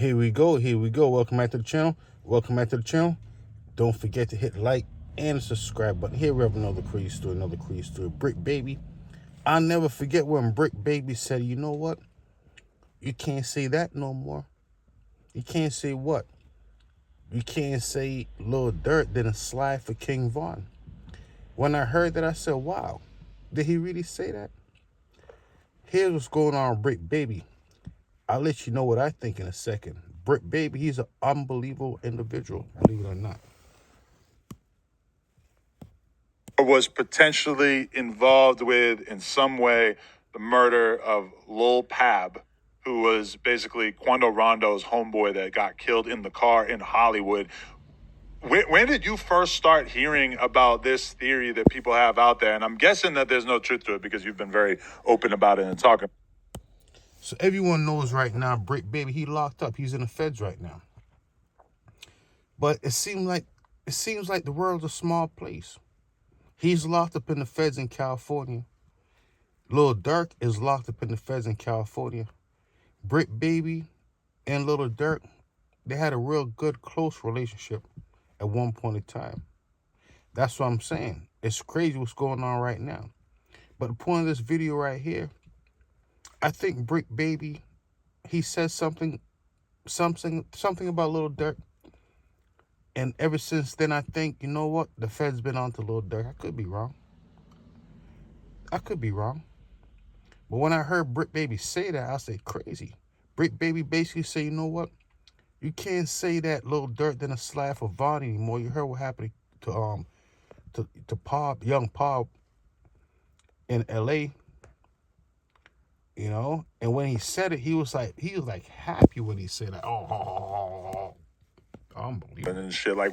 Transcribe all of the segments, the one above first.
Here we go. Welcome back to the channel. Don't forget to hit like and the subscribe button. Here we have another crazy story. Bricc Baby. I'll never forget when Bricc Baby said, you know what? You can't say that no more. You can't say what? You can't say Lil Durk didn't slide for King Von. When I heard that, I said, wow, did he really say that? Here's what's going on with Bricc Baby. I'll let you know what I think in a second. Bricc Baby, he's an unbelievable individual, believe it or not. Was potentially involved with, in some way, the murder of Lil Pab, who was basically Quando Rondo's homeboy that got killed in the car in Hollywood. When did you first start hearing about this theory that people have out there? And I'm guessing that there's no truth to it because you've been very open about it and talking. So everyone knows right now, Bricc Baby, he locked up. He's in the feds right now. But it seems like the world's a small place. He's locked up in the feds in California. Lil Durk is locked up in the feds in California. Bricc Baby and Lil Durk, they had a real good, close relationship at one point in time. That's what I'm saying. It's crazy what's going on right now. But the point of this video right here, I think Bricc Baby, he said something about Lil Durk. And ever since then, I think, you know what? The Fed's been on to Lil Durk. I could be wrong. But when I heard Bricc Baby say that, I said, crazy. Bricc Baby basically say, you know what? You can't say that Lil Durk didn't slide for Von anymore. You heard what happened to Pop, young Pop in LA. You know? And when he said it, he was like happy when he said that. Oh. Unbelievable. And shit. Like,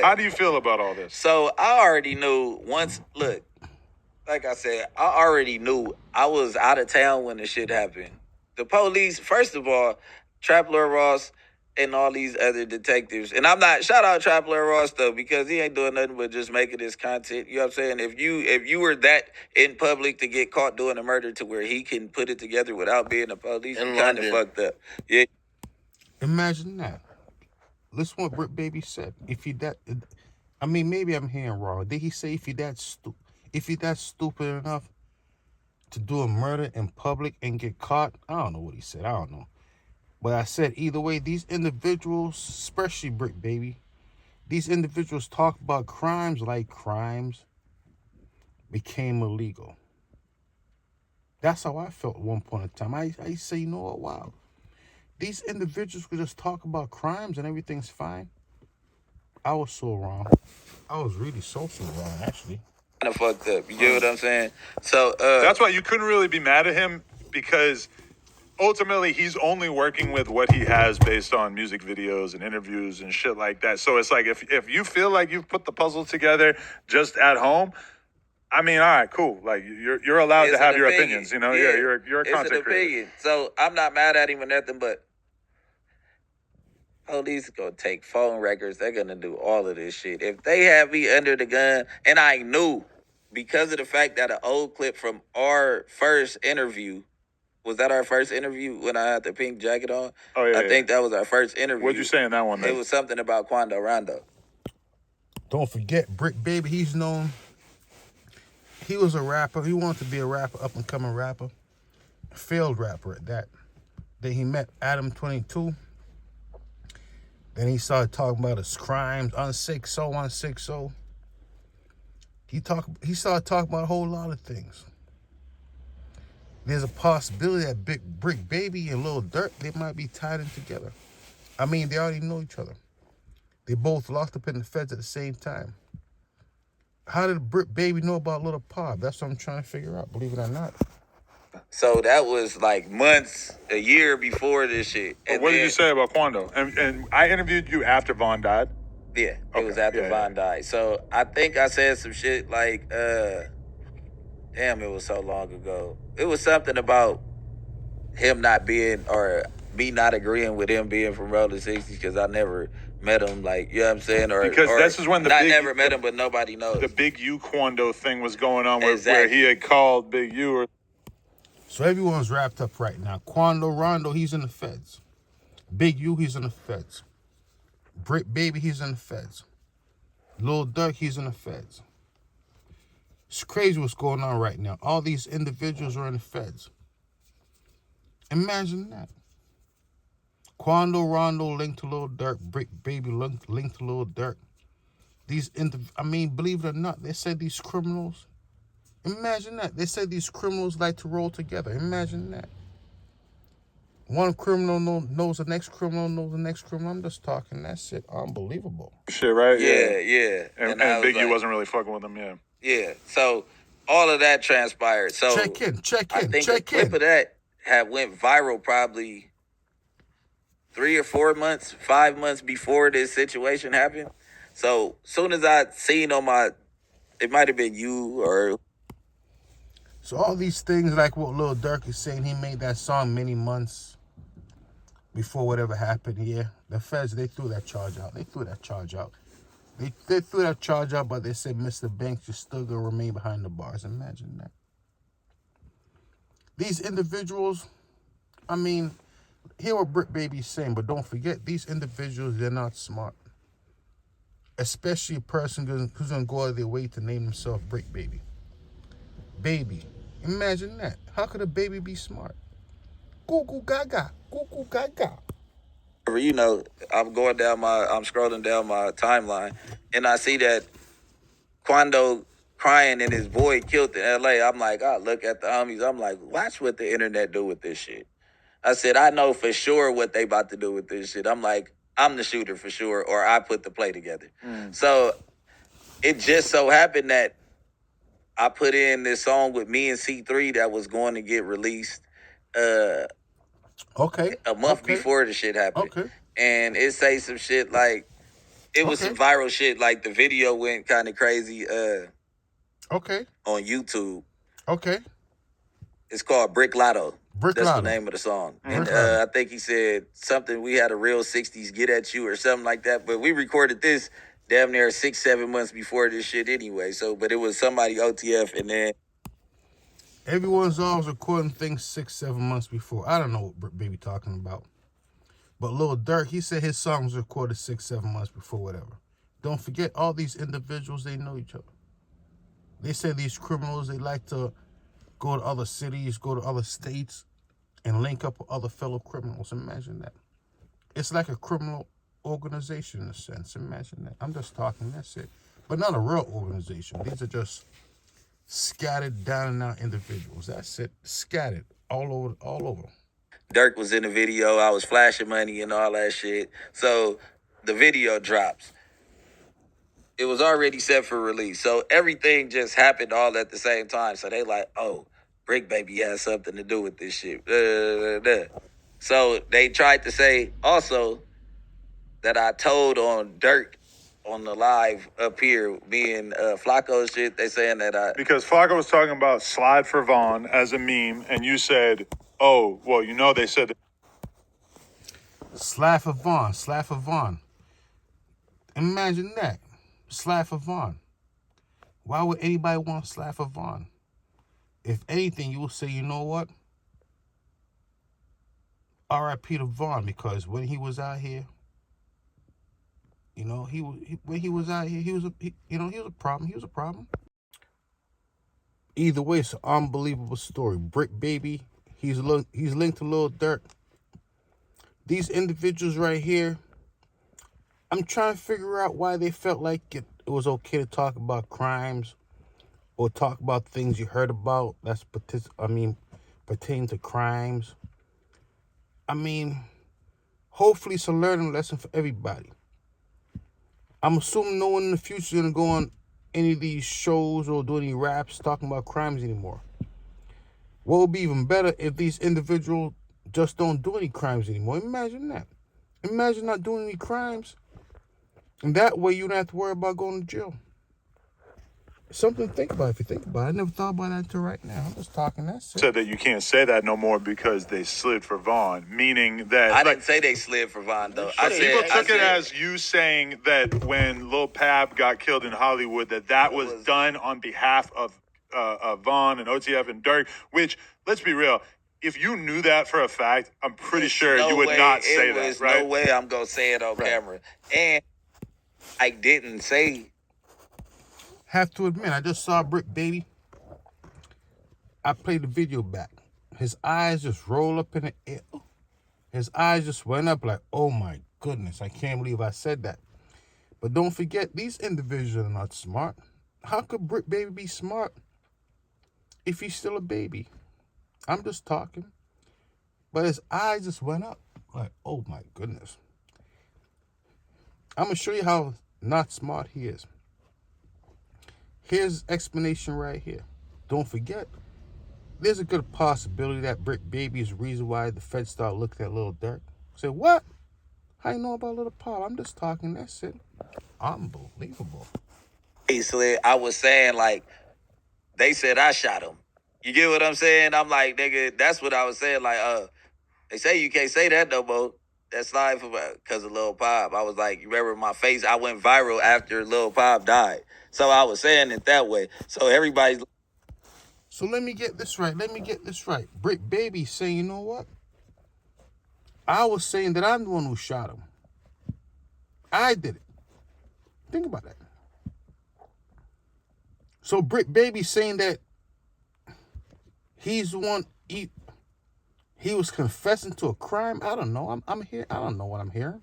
how do you feel about all this? So I already knew look, like I said, I already knew I was out of town when the shit happened. The police, first of all, Trap Lord Ross and all these other detectives. And I'm not, shout out Trap Lord Ross though, because he ain't doing nothing but just making this content. You know what I'm saying? If you were that in public to get caught doing a murder to where he can put it together without being the police, you kind of fucked up. Yeah. Imagine that. Listen what Bricc Baby said. If he that, I mean, maybe I'm hearing wrong. Did he say if he that stupid enough to do a murder in public and get caught? I don't know what he said. I don't know. But I said either way, these individuals, especially Bricc Baby, these individuals talk about crimes like crimes became illegal. That's how I felt at one point in time. I say, you know what, wow. These individuals could just talk about crimes and everything's fine. I was so wrong. I was really so wrong, actually. Kind of fucked up. You get what I'm saying? So that's why you couldn't really be mad at him, because ultimately he's only working with what he has based on music videos and interviews and shit like that. So it's like if you feel like you've put the puzzle together just at home, I mean, all right, cool. Like you're allowed to have your opinions, you know. Yeah, you're a content creator. So I'm not mad at him or nothing, but police gonna take phone records. They're gonna do all of this shit. If they have me under the gun, and I knew because of the fact that an old clip from our first interview, was that our first interview when I had the pink jacket on? Oh yeah. I think that was our first interview. What'd you say in that one? It was something about Quando Rondo. Don't forget Bricc Baby. He's known. He was a rapper. He wanted to be a rapper, up and coming rapper, failed rapper at that. Then he met Adam 22. Then he started talking about his crimes, unsick. He started talking about a whole lot of things. There's a possibility that Bricc Baby and Lil Durk, they might be tied in together. I mean, they already know each other. They both locked up in the feds at the same time. How did Bricc Baby know about Lil Pop? That's what I'm trying to figure out, believe it or not. So that was like months, a year before this shit. And what did you say about Quando? And I interviewed you after Von died? Yeah, it was after Von died. So I think I said some shit like, damn, it was so long ago. It was something about him not being, or me not agreeing with him being from Roller 60s because I never met him, like, you know what I'm saying? Or because this is when I never met him, but nobody knows. The Big U Quando thing was going on where he had called Big U. So everyone's wrapped up right now. Quando Rondo, he's in the feds. Big U, he's in the feds. Bricc Baby, he's in the feds. Lil Durk, he's in the feds. It's crazy what's going on right now. All these individuals are in the feds. Imagine that. Quando Rondo linked to Lil Durk. Bricc Baby linked to Lil Durk. Believe it or not, they said these criminals. Imagine that. They said these criminals like to roll together. Imagine that. One criminal knows the next criminal knows the next criminal. I'm just talking. That shit unbelievable. Shit, right? Yeah. And Big U wasn't really fucking with him, yeah. Yeah. So all of that transpired. So check in. I think a clip of that had went viral probably 3 or 4 months, 5 months before this situation happened. So soon as I seen on it might have been you or. So all these things, like what Lil Durk is saying, he made that song many months before whatever happened. Yeah, the feds, they threw that charge out. They threw that charge out, but they said Mr. Banks is still going to remain behind the bars. Imagine that. These individuals, hear what Bricc Baby's saying, but don't forget, these individuals, they're not smart. Especially a person who's going to go out of their way to name himself Bricc Baby. Baby. Imagine that. How could a baby be smart? Goo goo gaga. Goo goo gaga. You know, I'm scrolling down my timeline, and I see that Quando crying and his boy killed in L.A. I'm like, I look at the homies. I'm like, watch what the internet do with this shit. I said, I know for sure what they about to do with this shit. I'm like, I'm the shooter for sure, or I put the play together. So it just so happened that I put in this song with me and C3 that was going to get released a month before the shit happened. Okay. And it say some shit like, it was some viral shit, like the video went kind of crazy on YouTube. Okay. It's called Bricc Lotto. That's the name of the song. And I think he said something, we had a real 60s get at you or something like that. But we recorded this damn near 6-7 months before this shit anyway. So, but it was somebody OTF, and then everyone's always recording things 6-7 months before. I don't know what Bricc Baby talking about. But Lil Durk, he said his song was recorded 6-7 months before whatever. Don't forget, all these individuals, they know each other. They say these criminals, they like to go to other cities, go to other states, and link up with other fellow criminals. Imagine that. It's like a criminal organization in a sense. Imagine that. I'm just talking, that's it. But not a real organization. These are just scattered down and out individuals. That's it. Scattered all over. Durk was in the video. I was flashing money and all that shit. So the video drops. It was already set for release. So everything just happened all at the same time. So they like, oh, Bricc Baby has something to do with this shit. So they tried to say also that I told on Durk on the live up here, me and Flacco shit. They saying that because Flacco was talking about Slide for Vaughn as a meme, and you said, oh, well, you know, they said that. Slide for Vaughn. Imagine that. Slide for Vaughn. Why would anybody want Slide for Vaughn? If anything, you will say, you know what? R.I.P. to Vaughn, because when he was out here, you know, when he was out here, he was a problem. He was a problem. Either way, it's an unbelievable story. Bricc Baby, he's linked to Lil Durk. These individuals right here, I'm trying to figure out why they felt like it was okay to talk about crimes or talk about things you heard about that's pertain to crimes. Hopefully it's a learning lesson for everybody. I'm assuming no one in the future is going to go on any of these shows or do any raps talking about crimes anymore. What would be even better if these individuals just don't do any crimes anymore? Imagine that. Imagine not doing any crimes. And that way you don't have to worry about going to jail. Something to think about if you think about it. I never thought about that until right now. I'm just talking, that's it. Said that you can't say that no more because they slid for Vaughn, meaning that... I didn't say they slid for Vaughn, though. People took it as you saying that when Lil Pab got killed in Hollywood, that was done on behalf of Vaughn and OTF and Durk, which, let's be real, if you knew that for a fact, I'm pretty There's sure no you would way- not say it that, was right? no way I'm gonna say it on camera. And I didn't say. Have to admit, I just saw Bricc Baby. I played the video back. His eyes just roll up in the air. His eyes just went up like, oh my goodness, I can't believe I said that. But don't forget, these individuals are not smart. How could Bricc Baby be smart if he's still a baby? I'm just talking. But his eyes just went up like, oh my goodness. I'm going to show you how not smart he is. Here's explanation right here. Don't forget, there's a good possibility that Bricc Baby is the reason why the feds start looking at Lil Durk. Say, what? How you know about Lil Pop? I'm just talking, that's it. Unbelievable. Basically, I was saying like they said I shot him. You get what I'm saying? I'm like, nigga, that's what I was saying. Like, they say you can't say that no more. That's not because of Lil Pop. I was like, you remember my face? I went viral after Lil Pop died. So I was saying it that way. So everybody's. So let me get this right. Bricc Baby saying, you know what? I was saying that I'm the one who shot him. I did it. Think about that. So Bricc Baby saying that he's the one, he was confessing to a crime. I don't know. I'm here. I don't know what I'm hearing.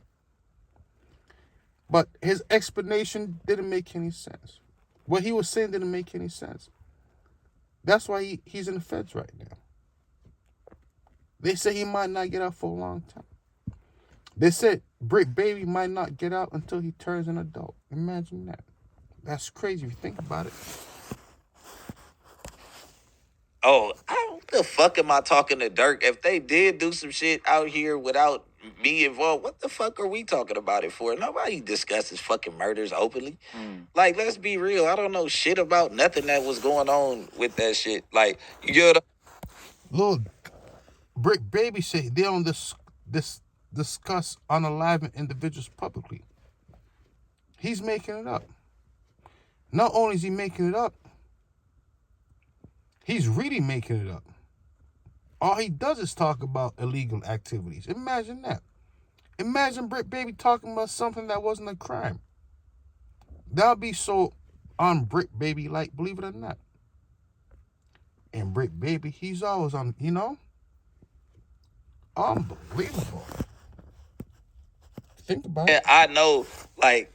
But his explanation didn't make any sense. What he was saying didn't make any sense. That's why he's in the feds right now. They say he might not get out for a long time. They said Bricc Baby might not get out until he turns an adult. Imagine that. That's crazy if you think about it. Oh, how the fuck am I talking to Durk? If they did do some shit out here without me involved, what the fuck are we talking about it for? Nobody discusses fucking murders openly. Like, let's be real. I don't know shit about nothing that was going on with that shit. Like, you get what Lil Bricc Baby said they don't discuss unaliving individuals publicly. He's making it up. Not only is he making it up, he's really making it up. All he does is talk about illegal activities. Imagine that. Imagine Bricc Baby talking about something that wasn't a crime. That would be so un-Bricc Baby like, believe it or not. And Bricc Baby, he's always on, unbelievable. Think about it. I know, like,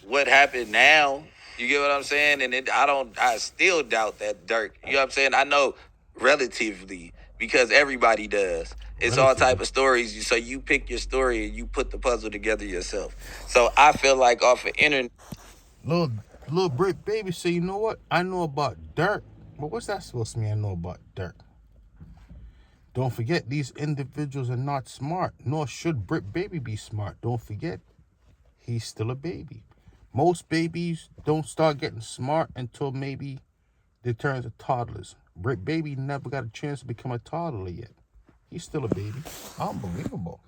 what happened now. You get what I'm saying? And I still doubt that Durk. You know what I'm saying? I know relatively because everybody does. It's all type of stories. So you pick your story and you put the puzzle together yourself. So I feel like off of internet. Little Bricc Baby say, you know what? I know about Durk. But what's that supposed to mean? I know about Durk. Don't forget, these individuals are not smart, nor should Bricc Baby be smart. Don't forget, he's still a baby. Most babies don't start getting smart until maybe they turn to toddlers. Bricc Baby never got a chance to become a toddler yet. He's still a baby. Unbelievable.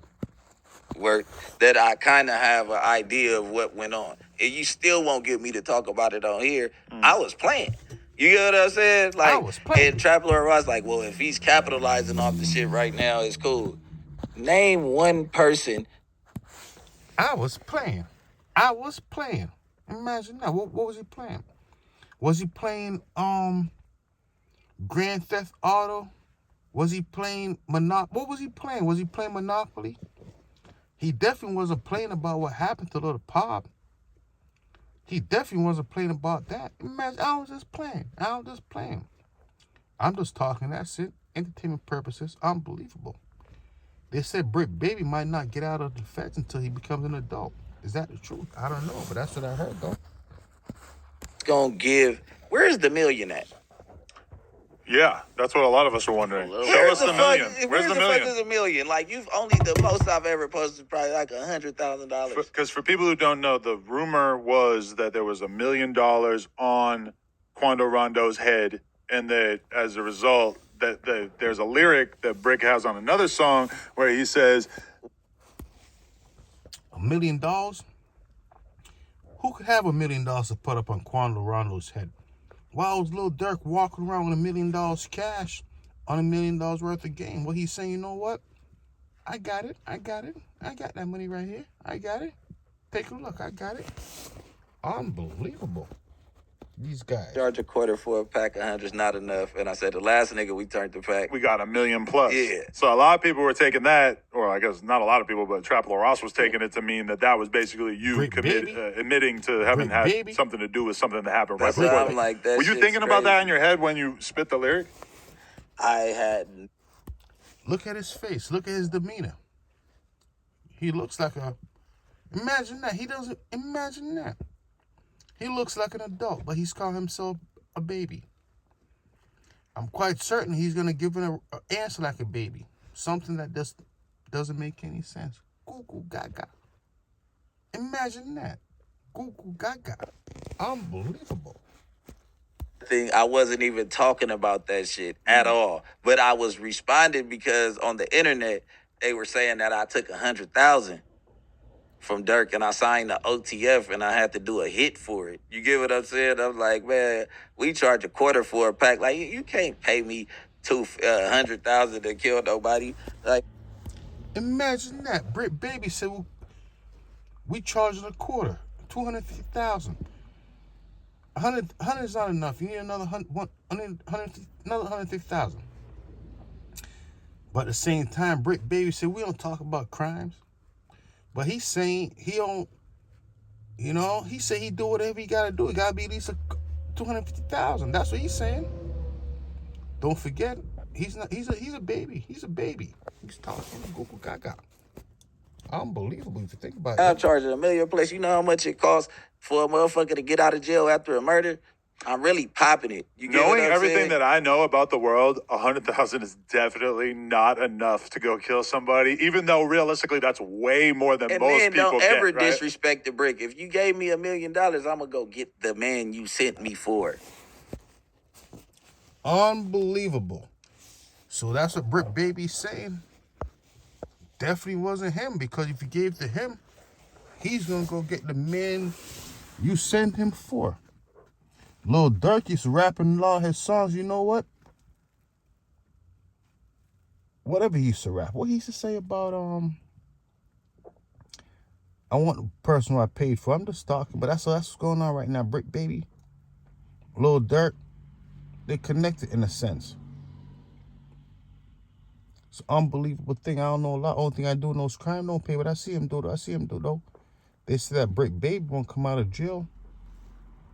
Work that I kind of have an idea of what went on. And you still won't get me to talk about it on here. I was playing. You get what I'm saying? Like, I was playing. And Traveler Ross like, well, if he's capitalizing off the shit right now, it's cool. Name one person. I was playing. Imagine that. What was he playing? Was he playing Grand Theft Auto? Was he playing What was he playing? Was he playing Monopoly? He definitely wasn't playing about what happened to Little Pop. He definitely wasn't playing about that. Imagine, I was just playing. I'm just talking, that's it. Entertainment purposes, unbelievable. They said Bricc Baby might not get out of the feds until he becomes an adult. Is that the truth? I don't know, but that's what I heard, though. Gonna give. Where's the million at? Yeah, that's what a lot of us are wondering. Show Where's us the million. Where's the fuck million? is the million? Like, you've only, the most I've ever posted is probably like $100,000. Because for people who don't know, the rumor was that there was $1 million on Quando Rondo's head, and that as a result, that there's a lyric that Bricc has on another song where he says, $1 million? Who could have $1 million to put up on Quando Rondo's head? Why was Lil Durk walking around with $1 million cash on $1 million worth of game. Well, he's saying, you know what? I got it. I got that money right here. I got it. Take a look. I got it. Unbelievable. These guys. Charge a quarter for a pack of 100's not enough. And I said, the last nigga we turned the pack. We got $1 million plus. Yeah. So a lot of people were taking that, or I guess not a lot of people, but Trap Lord Ross was taking it to mean that was basically you Bricc admitting to having Bricc had baby. something to do with something that happened That's right why before. I'm like, that Were you shit's thinking about that crazy. in your head when you spit the lyric? I hadn't. Look at his face. Look at his demeanor. He looks like a... Imagine that. He doesn't... Imagine that. He looks like an adult, but he's calling himself a baby. I'm quite certain he's going to give an answer like a baby. Something that doesn't make any sense. Goo goo gaga. Imagine that. Goo goo gaga. Unbelievable. I wasn't even talking about that shit at all. But I was responding because on the internet, they were saying that I took 100,000 from Durk and I signed the OTF and I had to do a hit for it. You get what I'm saying? I'm like, man, we charge a quarter for a pack. Like, you can't pay me 100,000 to kill nobody. Like, imagine that. Bricc Baby said, well, we charging a quarter, 250,000. 100 is not enough. You need another 150,000. But at the same time, Bricc Baby said, we don't talk about crimes. But he's saying he don't, he said he do whatever he gotta do. It gotta be at least 250,000. That's what he's saying. Don't forget, he's a baby. He's a baby. He's talking Google Gaga. Unbelievable if you think about it. I'm charging $1 million plus. You know how much it costs for a motherfucker to get out of jail after a murder? I'm really popping it. You get Knowing what I'm everything saying? that I know about the world, 100,000 is definitely not enough to go kill somebody. Even though realistically, that's way more than And most then people don't get. ever Right? disrespect the Bricc. If you gave me $1 million, I'm gonna go get the man you sent me for. Unbelievable. So that's what Bricc Baby's saying. Definitely wasn't him, because if you gave to him, he's gonna go get the man you sent him for. Lil Durk used to rap in a lot of his songs. You know what? Whatever he used to rap. What he used to say about I want the person who I paid for. I'm just talking, but that's what's going on right now. Bricc Baby, Lil Durk, they connected in a sense. It's an unbelievable thing. I don't know a lot. Only thing I do know is crime don't pay, but I see him do though. They say that Bricc Baby won't come out of jail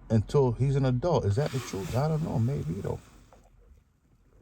until he's an adult. Is that the truth? I don't know. Maybe though.